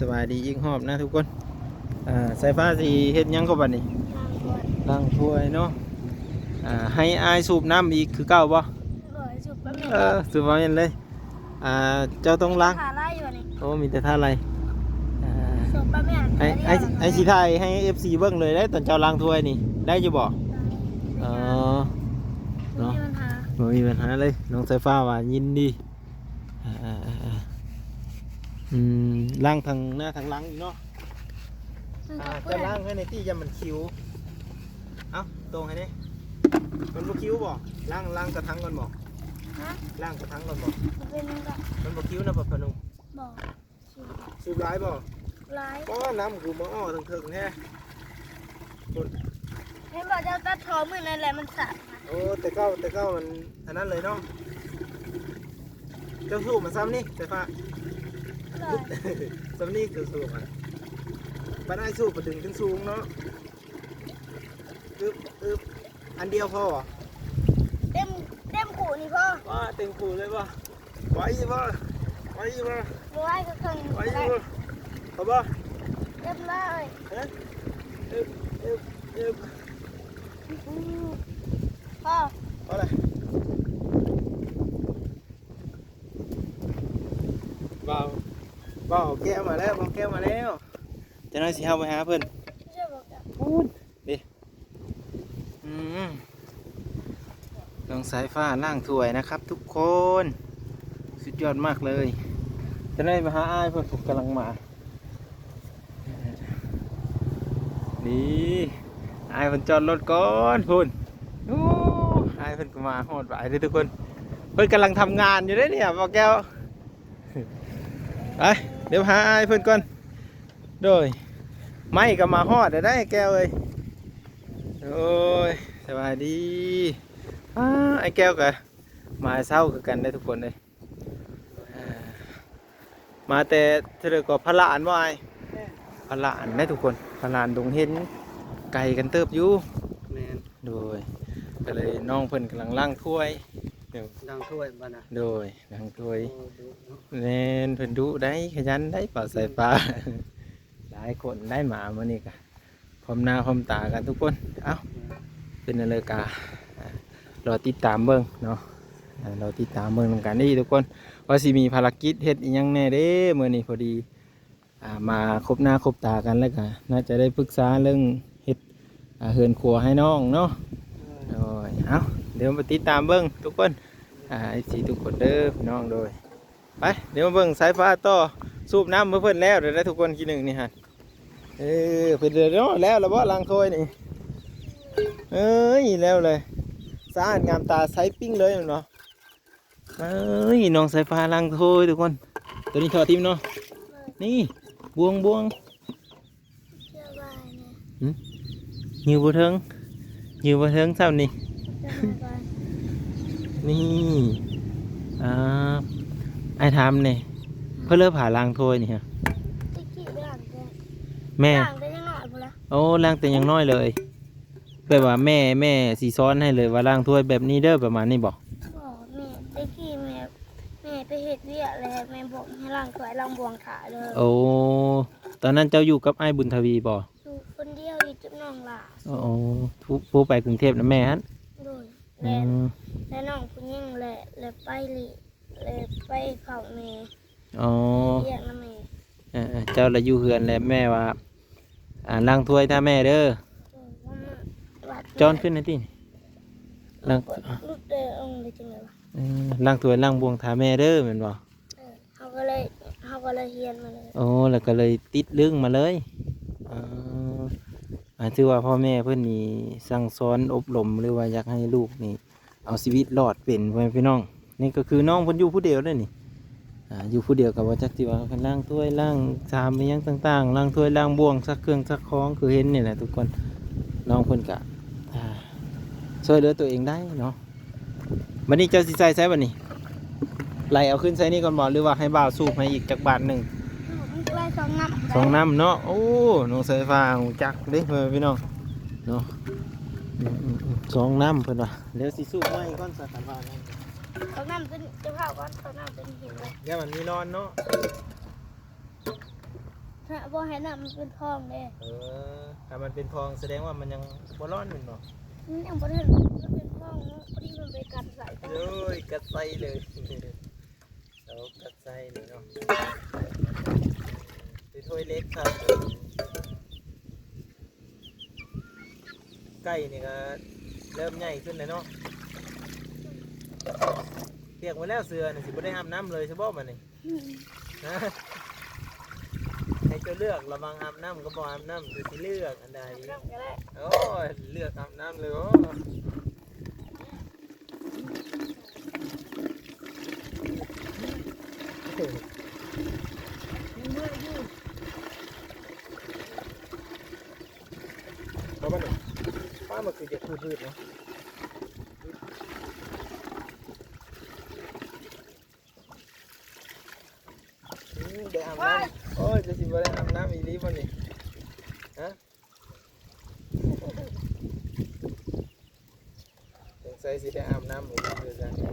สบายดีอีกหอบนะทุกคนสายฟ้าสีเฮ็ดยังก็บัดนี้ล้างถ้วยเนาะให้อายสูบน้ำอีกคือเก่าบ่สูบมาเย็นเลยเจ้าต้องล้างโอ้มีแต่ท่าอะไรไอ้สีไทยให้ FC เบิ่งเลยได้ตอนเจ้าล้างถ้วยนี่ได้จะบอกเนาะไม่มีปัญหาเลยน้องสายฟ้าว่ายินดีล้างทางหน้าทางหลังอีกเนาะจะล้างให้ในที่ยามันคิ้วเอ้าตรงให้นี่มันบ่คิ้วบ่ล้างกระทังก่อนบ่ล้างกระทังก่อนบ่มันบ่คิ้วนะบ่พนุบ่สูบหลายบ่หลายก็น้ำกูมาอ้อทั้งถึงแท้เห็นบอกจะตัดท้อมือนั่นแหละมันสั่นโอ้แต่เก้ามันอันนั้นเลยเนาะเจ้าสูบมาซ้ำนี่แต่ฟ้าซ้ำนี่คือสูบอ่ะบ้านไอ้สูบมาถึงขึ้นสูงเนาะอันเดียวพอเต็มขู่นี่พ่อว่าเต็มขู่เลยป่ะไหวป่ะไหวก็เคยไหวเขาป่ะเต็มเลยพ่ออะไรบ่าวแก้วมาแล้วจะน้อยสิเฮาไปหาเพิ่นพูดดิลงสายฟ้าล่างถ้วยนะครับทุกคนสุดยอดมากเลยจะได้มาหาอ้ายเพิ่นผมกำลังมานี่อ้ายเพิ่นจอดรถก่อนพุ่นอ้ายเพิ่นก็มาโหดบ่ายเลยทุกคนเพิ่นกำลังทำงานอยู่ได้เนี่ยบอกแก้วไปเดี๋ยวหาอ้ายเพิ่นก่อนโดยไม่ก็มาฮอดได้แก้วเลยโอ้ยสบายดีไอ้แก้วกับมาเศร้ากันได้ทุกคนเลยมาแต่เธอก็พละอันว่าไอ้พละอันได้ทุกคนพละอันดงเห็นไก่กันเติบอยู่โดยก็เลยน้องเพิ่นกำลังล้างถ้วยล้างถ้วยบ้านะโดยล้างถ้วยเน้นเพิ่นดุได้ขยันได้ป่าใส่ปลาหลายคนได้หมามานี่กันพร้อมหน้าพร้อมตากันทุกคนเอ้าเป็นอะไรการอติดตามเบิ้งเนาะเราติดตามเบิ้งทำการนี่ทุกคนว่าสิมีภารกิจเฮ็ดอีกยังแน่เด้เมื่อนี้พอดีมาคบหน้าคบตากันแล้วกันน่าจะได้ปรึกษาเรื่องเฮ็ดเฮือนครัวให้น้องเนาะโดยเอ้าเดี๋ยวมาติดตามเบิ้งทุกคนไอ้สีทุกคนเด้อพี่น้องโดยไปเดี๋ยวมาเบิ้งสายฟ้าต่อสูบน้ำเมื่อเพิ่นแล้วเดี๋ยวได้ทุกคนทีหนึ่งนี่ฮะเพิ่นเดือดร้อนแล้วบ่ล้างถ้วยนี่แล้วเลยสะอาดงามตาใสปิ้งเลยเนาะน้องสายฟ้าล้างถ้วยทุกคนตัวนี้ถอดทิมเนาะนี่บวงยืบเทิงเท่านี้นี่ไอ้ทำเนี่ยเพื่อเลิกผ่าล้างถ้วยนี่ฮะแม่โอ้ล้างแต่ยังน้อยเลยแปลว่าแม่สีซ้อนให้เลยว่าล้างถ้วยแบบนี้เด้อประมาณนี้บอกแม่ไปขี่แม่ไปเฮ็ดเวียอะไรแม่บอกให้ล้างถ้วยล้างบวงขาเลยโอ้ตอนนั้นเจ้าอยู่กับไอ้บุญทวีบอกอยู่คนเดียวอยู่จุดน้องหล่าโอ้ผู้ไปกรุงเทพนะแม่ฮะและน้องผู้หญิงและไปไปเผาแม่เรียกนะแม่เจ้าละอยู่เฮือนและแม่ว่าล้างถ้วยถ้าแม่เด้อจอนขึ้นนะที่ล้างล้างถ้วยล้างบวงถ้าแม่เด้อเหมือนบ่เขาก็เลยเฮียนมาเลยโอ้แล้วก็เลยติดลึงมาเลยถือว่าพ่อแม่เพื่อนนี่สั่งสอนอบรมหรือว่าอยากให้ลูกนี่เอาชีวิตรอดเป็นพี่น้องนี่ก็คือน้องเพิ่นอยู่ผู้เดียวเลยนี่อยู่ผู้เดียวกับว่าจักที่ว่าคันล้างถ้วยล้างชามไปยังต่างๆล้างถ้วยล้างบ่วงซักเครื่องซักของคือเห็นนี่แหละทุกคนน้องเพิ่นกะช่วยเหลือตัวเองได้เนาะวันนี้เจ้าสิใส่บัดนี้ไล่เอาขึ้นใส่นี่ก่อนบ่หรือว่าให้บ่าวสูบให้อีกจักบาทหนึ่งสองน้ำเนาะโอ้น้องสายฟ้าจักเด้พี่น้องเนาะสองน้ำเพิ่นว่าเดี๋ยวสิสูบไว้ก่อนสักกันว่าเขาน้ำเป็นเผาก่อนเขาน้ำเป็นหินเลยเดี๋ยวมันมีนอนเนาะ ถ้าบ่ให้น้ำมันเป็นคลองเด้ ถ้ามันเป็นคลองแสดงว่ามันยังบ่ร้อนแม่นบ่ มันยังบ่ได้มันเป็นคลองเนาะพอดีมันไปกัดใส่กัน โอ้ยกัดไส้เลยเอากัดไส้เลยเนาะเป็นถ้วยเล็กครับไก่นี่ก็เริ่มใหญ่ขึ้นเลยเนาะเปียกหมดแล้วเสือนี่สิบ่ได้อาบน้ำเลยใช่บ่มันนี่ฮะให้เจ้าเลือกระวังอาบน้ำก็บ่อาบน้ำคือสิเลือกอันใด น้ำก็ได้ โอ้ยเลือกอาบน้ำเลยโอ้เพราะว่าเนี่ยป้ามันคือจะพืดๆเนาะได้อาบน้ำโอ้ยจะสิบ่ได้อาบน้ำอีหลีบ่นี่ฮะสงสัยสิได้อาบน้ำหรือคือจังได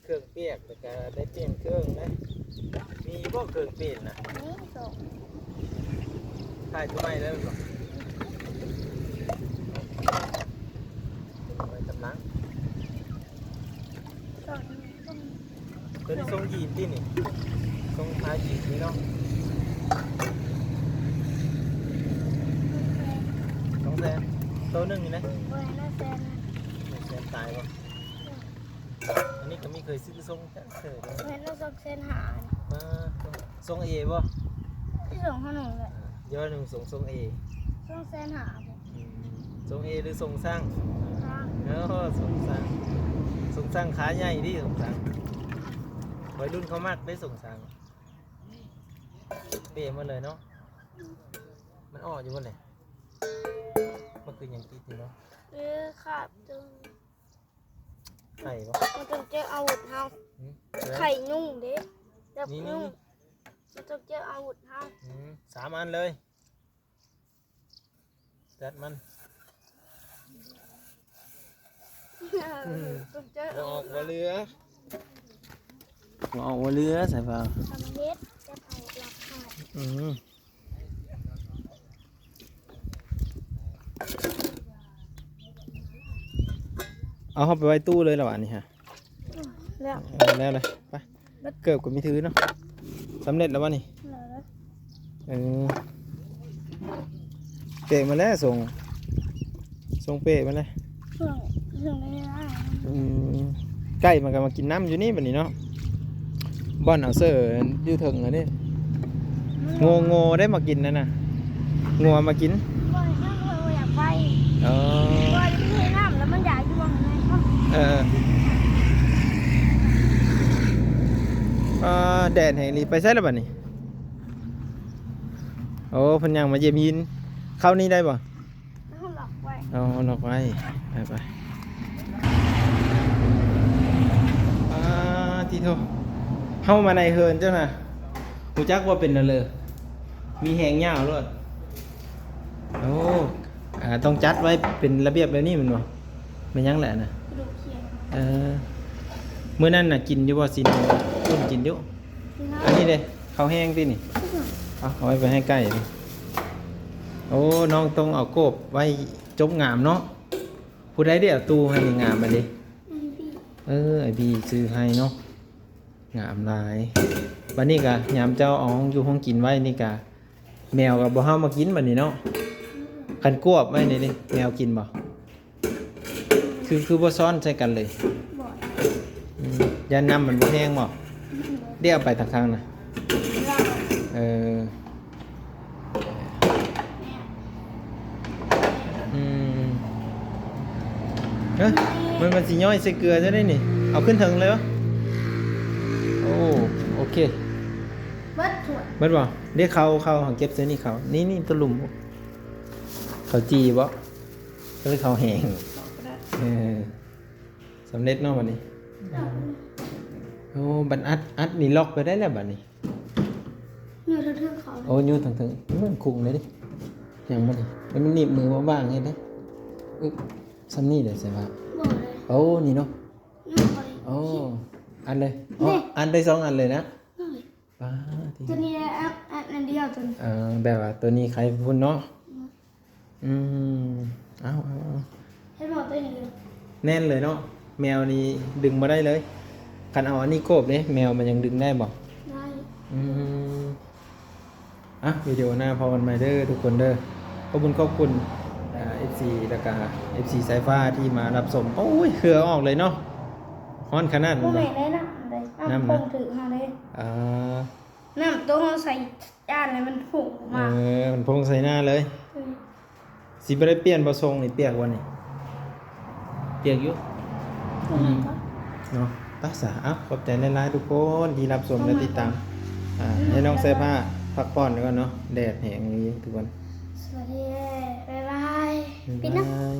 เครื่องเปียกแต่ก็ได้เปลี่ยนเครื่องนะมีบ่เครื่องเปลี่ยนน่ะ นี่ส่ง ถ่ายทำไมแล้วหรอทำไมกำลัง ส่ง ตัวนี้ทรงยีนที่นี่ทรงท้ายยีนนี่เนาะ200,000ตัวหนึงนี่นะ บ่ให้น้าแซน 100,000ตายป่ะอันนี้ก็มีเคยซื้อทรงจังเสือเลย บ่ให้น้าส่งเส้นหา มาทรงเอป่ะ ที่ส่งขนมเลย ย้อนหนึ่งทรงเอ ส่งเส้นหาบ่ ทรงเอหรือทรงสร้าง ทาง เนาะทรงสร้างขาใหญ่ดิทรงสร้างวัยรุ่นเขามากได้ทรงสร้างเปย์มาเลยเนาะมันอ่ออยู่บนไหนมันคืออย่างติดอยู่เนาะ หรือขาดจึง ไข่ปะ มันต้องเจออาวุธเฮา แล้ว ไข่นุ่งเด้จับ นี่ นุ่งมันต้องเจออาวุธเฮา 3 อันเลยจัดมัน ต้องเจอ อ อา อ วุ ก ธ ว่าเรือออกว่าเรือใส่เปล่า ทำเฮ็ดจะเอาหลักขาด เอาเข้าไปไว้ตู้เลยละวะนี่ฮะ แล้ว เอาแล้วเลยไปเกือบกับมีถือเนาะสำเร็จแล้ววะนี่ แล้ว เออเปะมาแล้วส่งเปะมาแล้ว เครื่องไม่ได้ ใกล้มันก็มากินน้ำอยู่นี่แบบนี้เนาะบ่อนเอาเซอร์อยู่ถึงอันนี้โง่ได้มากินนั่นน่ะงัวมากิน บ่อยมากเลยอยากไป เออ บ่อยที่น้ำแล้วมันอยากอยู่บ้างไงครับ แดดแห่งนี้ไปใช่แล้วบ่นี่โอ้เพันยังมาเยี่ยมยินเข้านี่ได้ป่ะ แล้วหลอกไว้ เอาหลอกไว้ไปทีโทเข้ามาในเฮิร์นเจ้าน่ะหูจักว่าเป็นอะไรมีแหงยาวด้วยโอ้ต้องจัดไว้เป็นระเบียบแบบนี้มันบ่มันยังแหละนะ กระดูกเคียง เมื่อนั้นน่ะกินอยู่บ่สินต้นกินอยู่อันนี้เด้ข้าวแห้งที่นี่เอาไว้ไปให้ใกล้ดิโอ้น้องต้องเอาโกบไว้จบงามเนาะผู้ใดได้เอาตู้ให้งามมาดิไอพี่ซื้อให้เนาะงามหลายบัดนี้ก็ยามเจ้าเอาอยู่ห้องกินไว้นี่ก็แมวก็บ่เฮามากินบัดนี้เนาะคันกวบไว้นี่ดิแมวกินบ่คือบ่ซ้อนใส่กันเลย บ่อย ยาน้ำมันบ่แห้งบ่เดี๋ยวเอาไปทางข้างนะ เรา เออเฮ้ยมันสิย่อยใส่เกลือจะได้นี่เอาขึ้นถึงเลยวะโอเค เบิดถั่ว เบิดบ่เรียกเขาหังเก็บเสื้อนี่เขานี่ตัวหลุมเขาจีบ่ก็เลยเขาแห้งเออสำเร็จเนาะวันนี้โอ้บัดอัดนี่ล็อกไปได้แล้วบัดนี้ เนื้อเทือกเขา โอ้ยูถึงมันคุงเลยดิยังบ่ดิแล้วมันหนีบมือว่างๆเฮ็ดได้อึ๊บซ้ำนี่เด้ใส่ว่า บ่เลย โอ้นี่เนาะ น้อย โอ้อันเลยอ๋ออันได้2 อันเลยนะ น้อย ป้าที จะนี่แหละอัน อันเดียวจน แบบว่าตัวนี้ใครพุ่นเนาะอืมเอา ให้บอกตัวนี้เลย แน่นเลยเนาะแมวนี่ดึงมาได้เลยคันเอาอันนี้โกบเนี่ยแมวมันยังดึงได้บ่ ได้ อืมวิดีโอหน้าพอกันใหม่เด้อทุกคนเด้อขอบคุณFC แล้วก็ FC สายฟ้าที่มารับชมโอ้ยเครือออกเลยเนาะฮ้อนขนาด พว นั้ ก น แม่ บ่ ได้นะได้ น้ำ น้ำ นะ พงถือมาเลย อ่า น้ำตัวเขาใส่จานเลยมันผุมา มันพงใส่หน้าเลยสิบ่ได้เปลี่ยนบ่ทรงนี่เปียกวันนี้เปียกอยู่ พวกไหนก็ เนาะตักษาขอบใจหลายๆทุกคนที่รับชมและติดตามให้น้องเสื้อผ้าพักผ่อนแล้วกันเนาะแดดแห้งนี้ทุกคน สวัสดีบ๊ายบาย บ๊าย ปิดนะ บาย